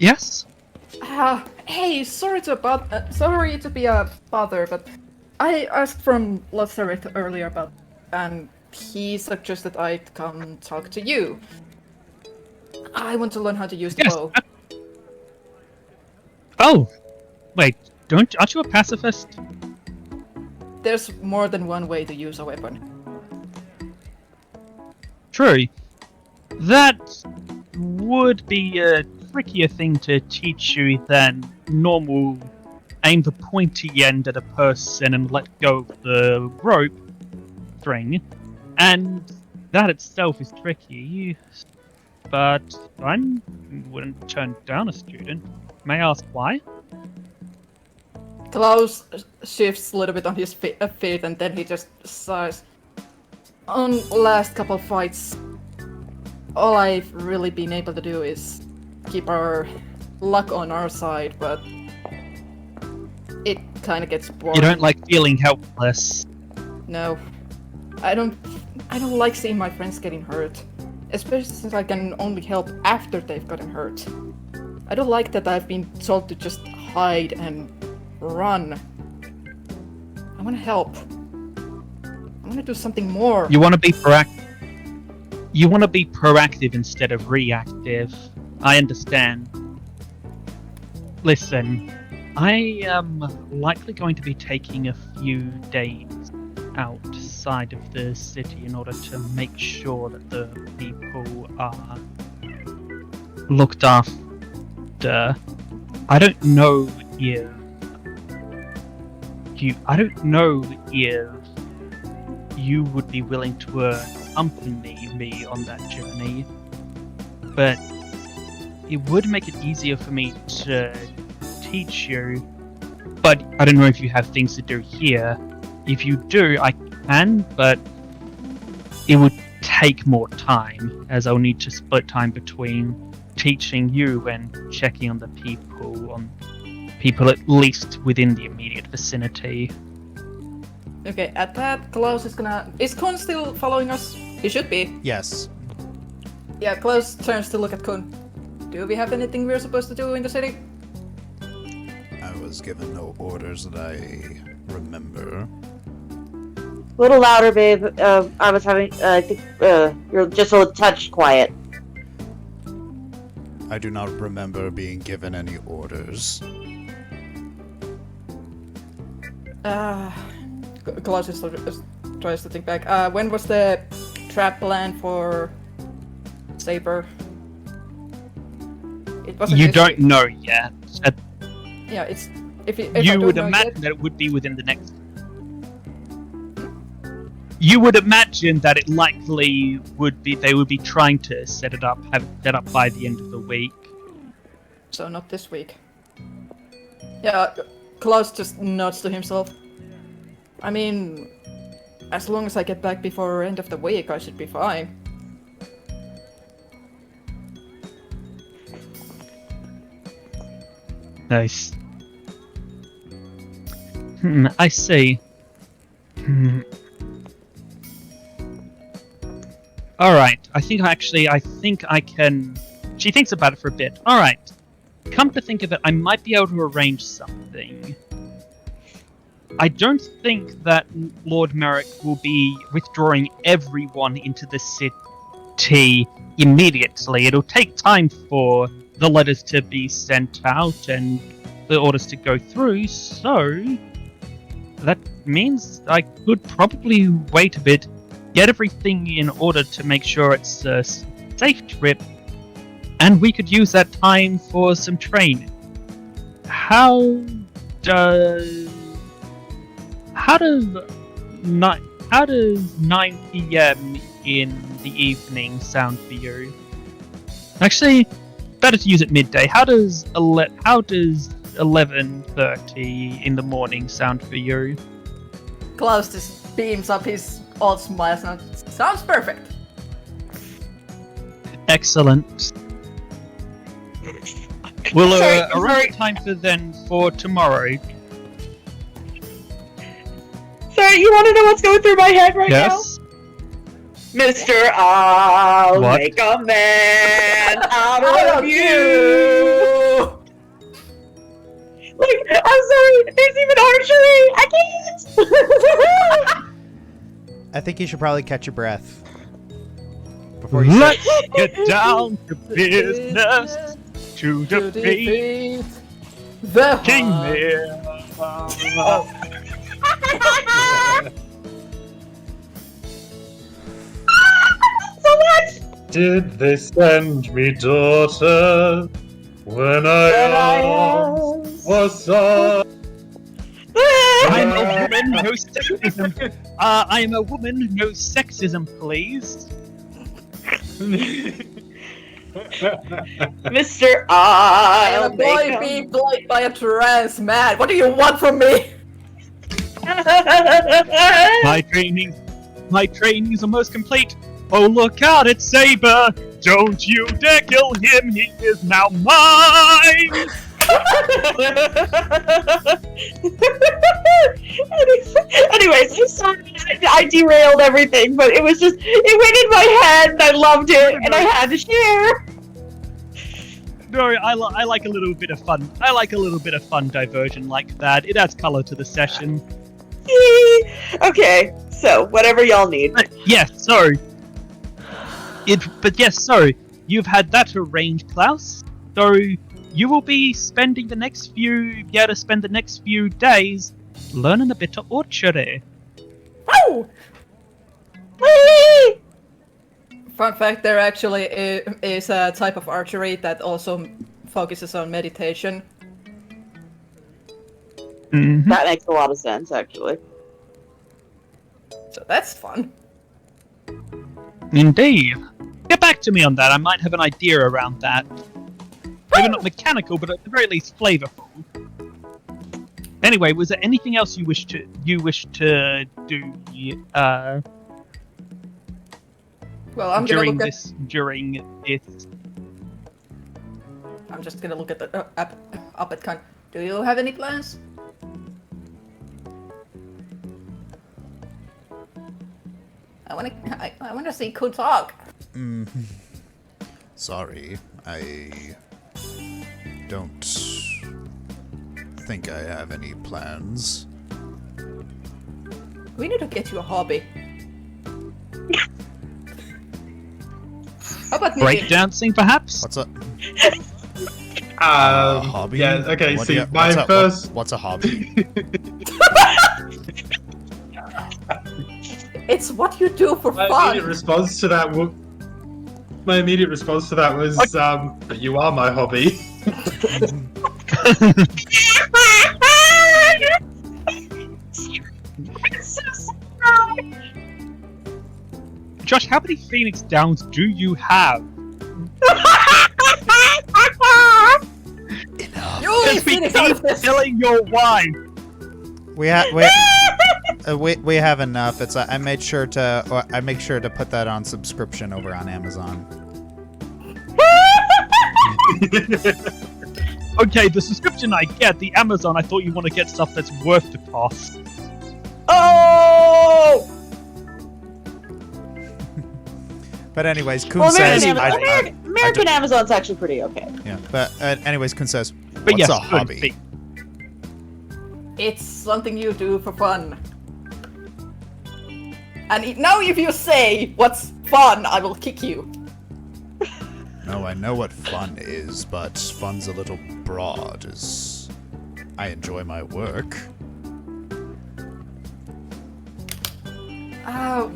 Yes? Hey, sorry to be a bother, but I asked from Lazareth earlier about, and he suggested I'd come talk to you. I want to learn how to use the bow. Oh! Wait, aren't you a pacifist? There's more than one way to use a weapon. True. That would be a trickier thing to teach you than normal aim the pointy end at a person and let go of the rope string. And that itself is tricky. But I wouldn't turn down a student. May I ask why? Klaus shifts a little bit on his feet and then he just sighs. On last couple fights, all I've really been able to do is keep our luck on our side, but it kind of gets boring. You don't like feeling helpless. No. I don't like seeing my friends getting hurt. Especially since I can only help after they've gotten hurt. I don't like that I've been told to just hide and run. I want to help. I want to do something more. You want to be proactive. You want to be proactive instead of reactive. I understand. Listen, I am likely going to be taking a few days outside of the city in order to make sure that the people are looked after. I don't know if you would be willing to accompany me on that journey, but it would make it easier for me to teach you. But I don't know if you have things to do here. If you do, I can, but it would take more time, as I'll need to split time between teaching you and checking on the people at least within the immediate vicinity. Okay, at that, Klaus is gonna... Is Kun still following us? He should be. Yes. Yeah, Klaus turns to look at Kun. Do we have anything we're supposed to do in the city? I was given no orders that I remember. A little louder, babe. I was having... I think you're just a touch quiet. I do not remember being given any orders. Klaus tries to think back. When was the trap plan for Saber? It wasn't. You don't know yet. Yeah, it's if I you don't would know imagine yet, that it would be within the next. You would imagine that it likely would be. They would be trying to have it set up by the end of the week. So not this week. Yeah, Klaus just nods to himself. I mean, as long as I get back before end of the week, I should be fine. Nice. I see. Alright, I think I can... She thinks about it for a bit. Alright. Come to think of it, I might be able to arrange something. I don't think that Lord Merrick will be withdrawing everyone into the city immediately. It'll take time for the letters to be sent out and the orders to go through, so that means I could probably wait a bit, get everything in order to make sure it's a safe trip, and we could use that time for some training. How does 9 PM in the evening sound for you? Actually, better to use it midday. How does 11:30 in the morning sound for you? Klaus just beams up his old smile and sounds perfect. Excellent. We'll arrange time for tomorrow. Sorry, you want to know what's going through my head right now? Yes. Mr. I'll What? make a man out of you. sorry. There's even archery. I can't. I think you should probably catch your breath before you Let's get down to business to defeat the King So much. Did they send me daughter when I was son? I'm a woman, no sexism. I am a woman, no sexism, please. Mr. I am a boy being played by a trans man. What do you want from me? My trainings are most complete. Oh, look out, it's Saber! Don't you dare kill him, he is now mine! Anyways, I'm sorry I derailed everything, but it went in my head and I loved it and I had to share. No, I like a little bit of fun. I like a little bit of fun diversion like that. It adds color to the session. Okay, so whatever y'all need. Yes, so you've had that arranged, Klaus. So you will be spending the next few days learning a bit of archery. Woo! Whee! Fun fact, there actually is a type of archery that also focuses on meditation. Mm-hmm. That makes a lot of sense, actually. So that's fun. Indeed. Get back to me on that. I might have an idea around that. Maybe not mechanical, but at the very least flavorful. Anyway, was there anything else you wish to do? Well, I'm during gonna this. I'm just gonna look at the up at Con. Do you have any plans? I wanna see Kutok. Sorry, I don't think I have any plans. We need to get you a hobby. How about Break dancing, perhaps? What's up? Hobby? Yeah, okay, What see, do you- my what's first... What's a hobby? It's what you do for My fun. immediate response to that was, you are my hobby. Josh, how many Phoenix Downs do you have? You Because we keep killing your wife. we have enough. It's I make sure to put that on subscription over on Amazon. Okay, the subscription I get, the Amazon, I thought you want to get stuff that's worth the cost. Oh! But anyways, Kun Well, says... American Amazon's actually pretty okay. Yeah, but anyways, Kun says, But what's yes, a good, hobby? big. It's something you do for fun. And now if you say what's fun, I will kick you. No, I know what fun is, but fun's a little broad. I enjoy my work.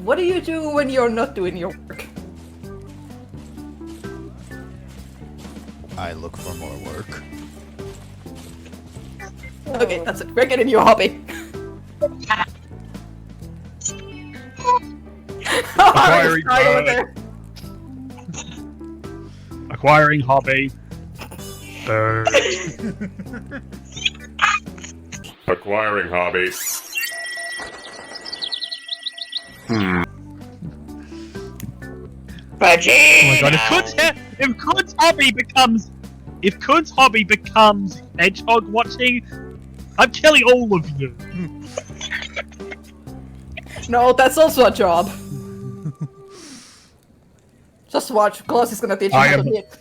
What do you do when you're not doing your work? I look for more work. Okay, that's it. We're getting you a hobby. Acquiring Right over there. Acquiring hobby. Acquiring hobby. Veggie! Oh my god, if Kun's hobby becomes hedgehog watching, I'm killing all of you. No, that's also a job. Just watch. Claus is gonna teach you how to hit.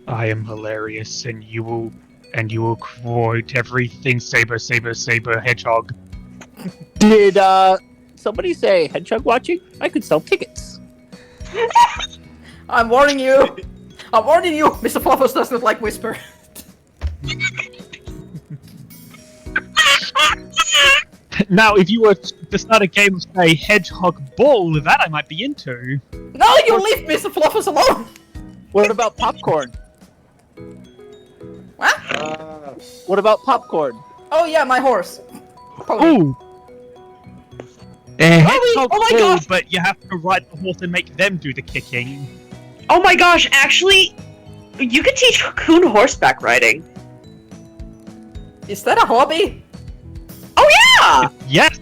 I am hilarious, and you will And you will quote everything saber, saber, saber, hedgehog. Did somebody say hedgehog watching? I could sell tickets. I'm warning you! I'm warning you! Mr. Fluffus does not like Whisper. Now, if you were to start a game of, say, Hedgehog Ball, that I might be into. No, you leave Mr. Fluffus alone! What about popcorn? What? What about popcorn? Oh yeah, my horse. Pony. Ooh! Hedgehog oh my Ball, gosh. but you have to ride the horse and make them do the kicking. Oh my gosh, actually, you could teach Cocoon horseback riding. Is that a hobby? Oh yeah! Yes!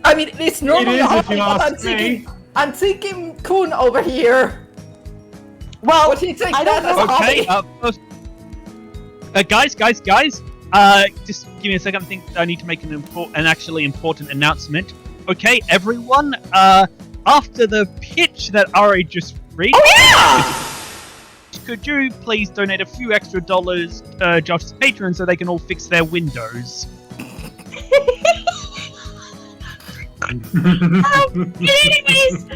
I mean, it's normally is, a if hobby, you but ask me. I'm thinking Kun over here. Well, What do you think I don't that as know. a Okay, hobby? first, guys, just give me a second. I think I need to make an actually important announcement. Okay, everyone, after the pitch that Ari just read, could you please donate a few extra dollars to Josh's Patreon so they can all fix their windows? Anyways,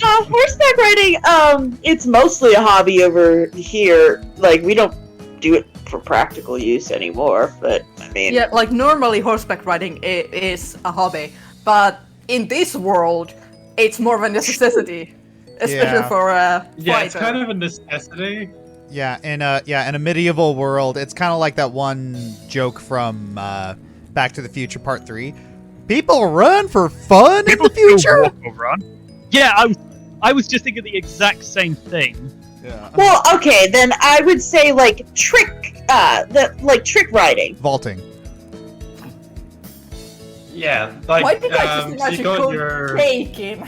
horseback riding, it's mostly a hobby over here. Like, we don't do it for practical use anymore, but, I mean... Yeah, like normally horseback riding is a hobby, but in this world, it's more of a necessity, especially Yeah. for a Yeah, it's fighter. kind of a necessity. Yeah, in a medieval world, it's kind of like that one joke from Back to the Future Part 3. People run for fun in the still future. walk or run. Yeah, I was just thinking the exact same thing. Yeah. Well, okay, then I would say, like, trick riding. Vaulting. Yeah, like, Why did I just so you imagine got Kun your... taking?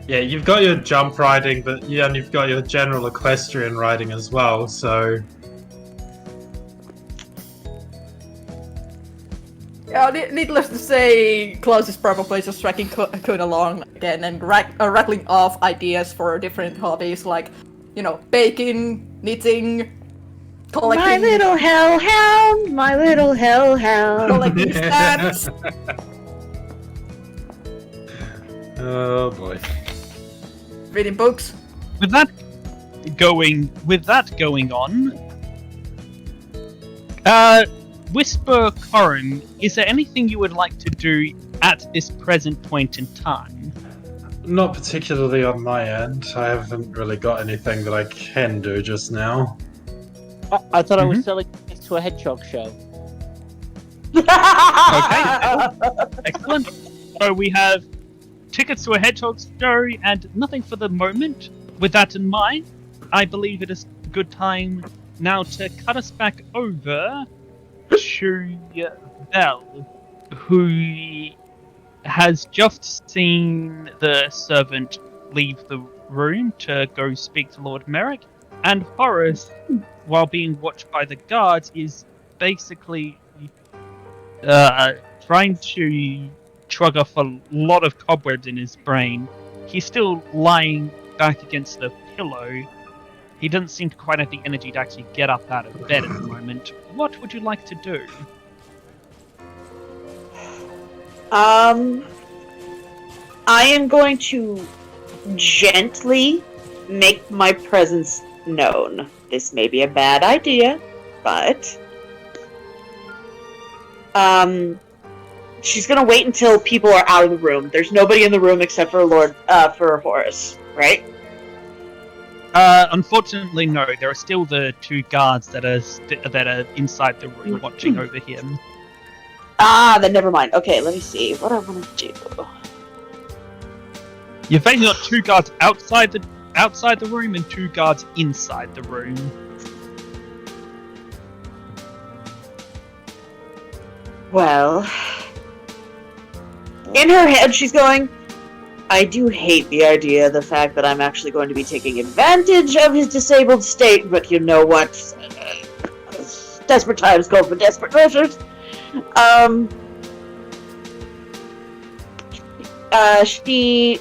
Yeah, you've got your jump riding, but yeah, and you've got your general equestrian riding as well, so... Yeah, needless to say, Claus is probably just tracking Kun along again and rattling off ideas for different hobbies like, you know, baking, knitting, collecting. My little hellhound, my little hellhound. Collecting stamps. Oh boy. Reading books. With that going on, Whisper Korim, is there anything you would like to do at this present point in time? Not particularly on my end. I haven't really got anything that I can do just now. I thought I was selling tickets to a hedgehog show. Okay, excellent. So we have tickets to a hedgehog story and nothing for the moment. With that in mind, I believe it is a good time now to cut us back over to Vell, who has just seen the servant leave the room to go speak to Lord Merrick, and Horus, while being watched by the guards, is basically trying to shrug off a lot of cobwebs in his brain. He's still lying back against the pillow. He doesn't seem to quite have the energy to actually get up out of bed at the moment. What would you like to do? I am going to gently make my presence known. This may be a bad idea, but she's gonna wait until people are out of the room. There's nobody in the room except for for Horus, right? Unfortunately, no. There are still the two guards that are inside the room watching over him. Ah, then never mind. Okay, let me see what I want to do. You've basically got two guards outside the room and two guards inside the room. Well, in her head, she's going, I do hate the idea of the fact that I'm actually going to be taking advantage of his disabled state, but you know what? Desperate times call for desperate measures. She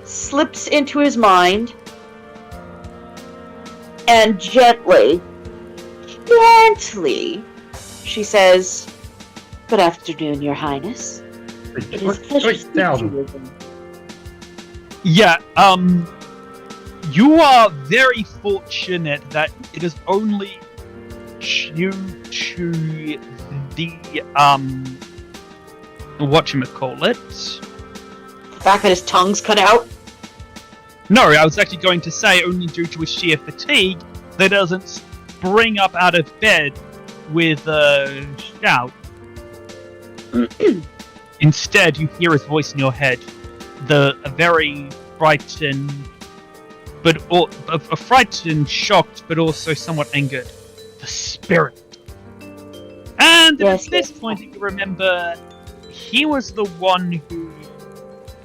slips into his mind and gently, Gently, she says, "Good afternoon, Your Highness. It is a pleasure to speak to you again." Yeah, you are very fortunate that it is only due to the, whatchamacallit? The fact that his tongue's cut out? No, I was actually going to say only due to his sheer fatigue that doesn't spring up out of bed with a shout. Instead, you hear his voice in your head. A very frightened, frightened, shocked, but also somewhat angered. The spirit. And Yes, at this yes. point, you remember he was the one who.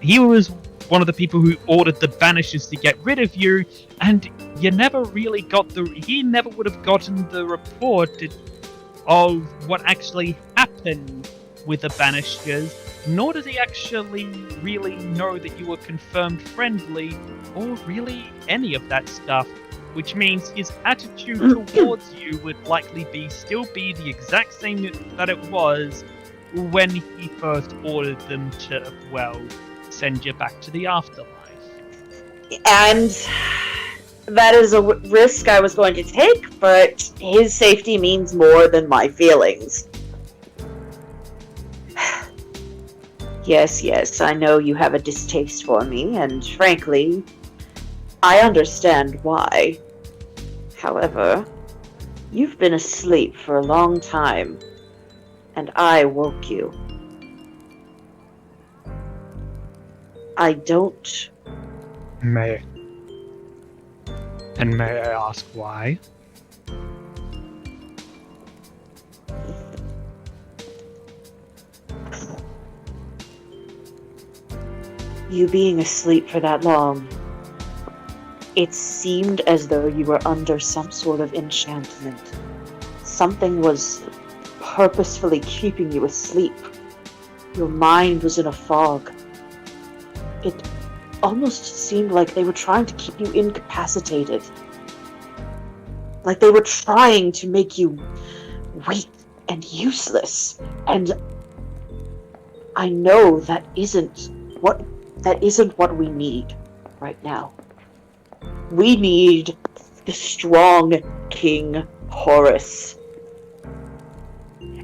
He was one of the people who ordered the Banishers to get rid of you, and you never really got he never would have gotten the report of what actually happened with the Banishers, nor did he actually really know that you were confirmed friendly, or really any of that stuff, which means his attitude towards you would likely still be the exact same that it was when he first ordered them to, well, send you back to the afterlife. And that is a risk I was going to take, but his safety means more than my feelings. Yes, I know you have a distaste for me, and frankly, I understand why. However, you've been asleep for a long time, and I woke you. I don't... May I ask why? You being asleep for that long, it seemed as though you were under some sort of enchantment. Something was purposefully keeping you asleep. Your mind was in a fog. It almost seemed like they were trying to keep you incapacitated. Like they were trying to make you weak and useless. And I know that isn't what we need right now. We need the strong King Horus.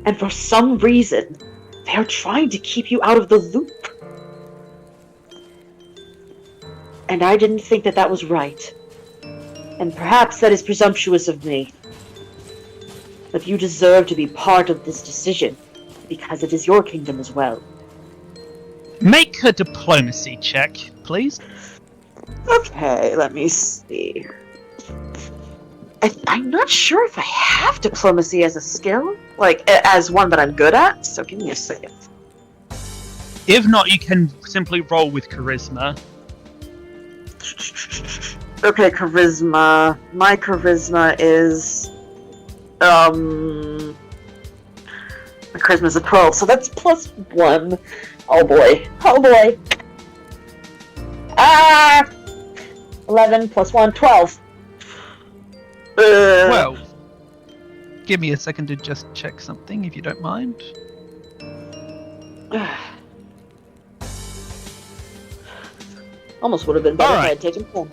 And for some reason, they're trying to keep you out of the loop. And I didn't think that was right. And perhaps that is presumptuous of me. But you deserve to be part of this decision, because it is your kingdom as well. Make a diplomacy check, please. Okay, let me see. I'm not sure if I have diplomacy as a skill, like as one that I'm good at, so give me a second. If not, you can simply roll with charisma. Okay, charisma. My charisma is... My charisma's a 12, so that's +1. Oh boy. 11 + 1, 12. Well, give me a second to just check something, if you don't mind. Almost would have been better if I Alright. had taken 10.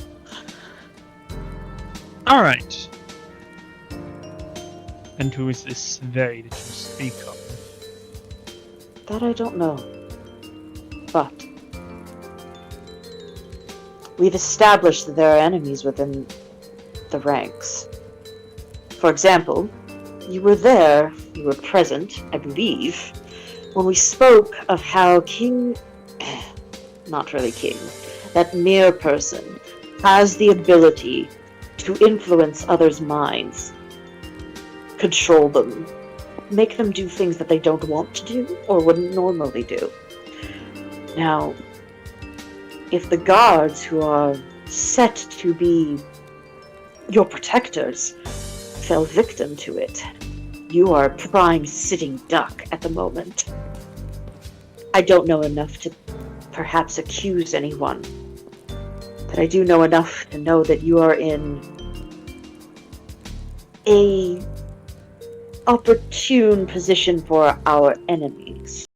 Alright. And who is this Vell that you speak of? That I don't know. But we've established that there are enemies within the ranks. For example, you were present, I believe, when we spoke of how not really King, that mere person has the ability to influence others' minds, control them, make them do things that they don't want to do or wouldn't normally do. Now, if the guards who are set to be your protectors fell victim to it, you are prime sitting duck at the moment. I don't know enough to perhaps accuse anyone, but I do know enough to know that you are in a opportune position for our enemies.